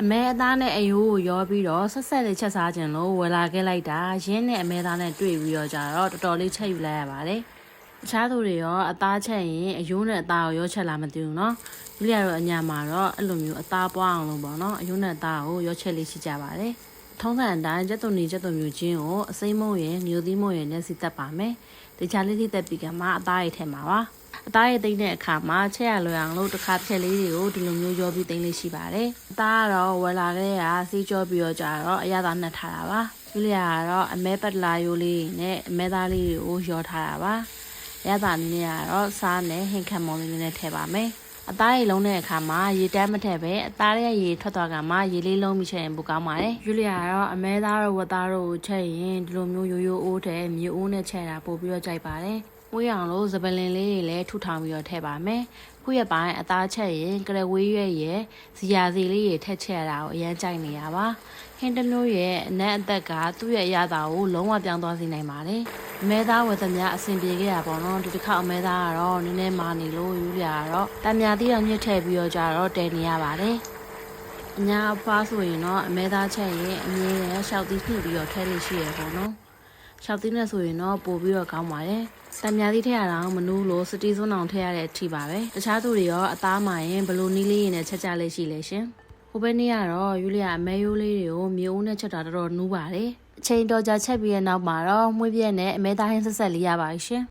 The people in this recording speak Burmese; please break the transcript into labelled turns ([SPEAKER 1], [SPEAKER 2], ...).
[SPEAKER 1] အမဲအသားနဲ့အယိုးကိုရောပြီးတော့ဆက်ဆက်လေးချက်စားခြင်းလို့ဝယ်လာခဲ့လိုက်တာရင်းနဲ့အမဲသားနဲ့တွေ့ပြီးတော့ကြတော့တော်တော်လေးချက်ယူလိုက်ရပါတယ်တခြားသူတွေရောအသားချက်ရင်အယိုးနဲ့အသားကိုရောချက်လာမသိဘူးเนาะဒီလိုတော့အညာမှာတော့အဲ့လိုမျိုးအသားပွားအောင်လို့ပေါ့เนาะအယိုးနဲ့အသားကိုရောချက်လေးရှိကြပါတယ်ထုံးစံအတိုင်းကျက်သွန်မျိုးချင်းကိုအစိမ်းမုံရယ်မျိုးသီးမုံရယ်နဲ့စီတက်ပါမယ်တခြားလေးတက်ပြီးကမှအသားရည်ထဲမှာပါအသားရည်သိမ့်တဲ့အခါမှာချက်ရလွယ်အောင်လို့တစ်ခါဖြက်လေးတွေကိုဒီလိုမျိုးရောပြီးသိမ့်လေးရှိပါတယ်အသားကတော့ဝယ်လာခဲ့ရစီးကြောပြီးတော့ကြတော့အရသာနှက်ထားတာပါဒီလေကတော့အမဲပတ်လာရိုးလေးနဲ့အမဲသားလေးတွေကိုရောထားတာပါအရသာနည်းကတော့စားနဲ့ဟင်ခတ်မော်လေးနဲ့ထည့်ပါမယ်အသားရည်လုံးတဲ့အခါမှာရေတန်းမထည့်ပဲအသားရဲ့ရေထွက်သွားကမှရေလေးလုံးပြီးချက်ရင်ပိုကောင်းပါတယ်ယူလီယာကတော့အမဲသားတို့ဝတ်သားတို့ကိုချက်ရင်ဒီလိုမျိုးရိုးရိုးအိုးတဲ့မြေအိုးနဲ့ချက်တာပို့ပြီးတော့ကြိုက်ပါတယ်မွေးအောင်လို့စပလင်လေးတွေလည်းထုထောင်ပြီးတော့ထည့်ပါမယ်ခုရက်ပိုင်းအသားချက်ရင်ကရဝေးရွက်ရဲ့ဇီယာစီလေးတွေထက်ချက်ရတာကိုအရင်ကြိုက်နေရပါဟင်းတစ်မျိုးရဲ့အနက်အသက်ကသူ့ရဲ့အရသာကိုလုံးဝပြောင်းသွားစေနိုင်ပါတယ်အမဲသားဝယ်သမျှအဆင်ပြေခဲ့ရပါတော့ဒီတစ်ခါအမဲသားကတော့နည်းနည်းမာနေလို့ယူလျာကတော့တံမြာတိတော်ညှစ်ထည့်ပြီးတော့ကြတော့တဲနေရပါတယ်အညာအဖွားဆိုရင်တော့အမဲသားချက်ရင်အမြင်နဲ့ရှောက်သီးနှိပ်ပြီးတော့ထဲလေးရှိရပေါ့နော်ရှောက်သီးနဲ့ဆိုရင်တော့ပို့ပြီးတော့ကောင်းပါတယ်တံမြာသီးထည့်ရတာမနူးလို့စတီးစွန်းအောင်ထည့်ရတဲ့အထိပါပဲတခြားသူတွေရောအသားမှရင်ဘလို့နီးလေးနဲ့ချက်ကြလေးရှိလေရှင်ဟိုဘက်နေ့ကတော့ယူလီယာအမဲရိုးလေးတွေကိုမျိုးဦးနဲ့ချက်တာတော်တော်နူးပါတယ်အချိန်တော်ကြာချက်ပြီးတဲ့နောက်မှာတော့မွေးပြက်နဲ့အမဲသားဟင်းဆက်ဆက်လေးရပါရှင်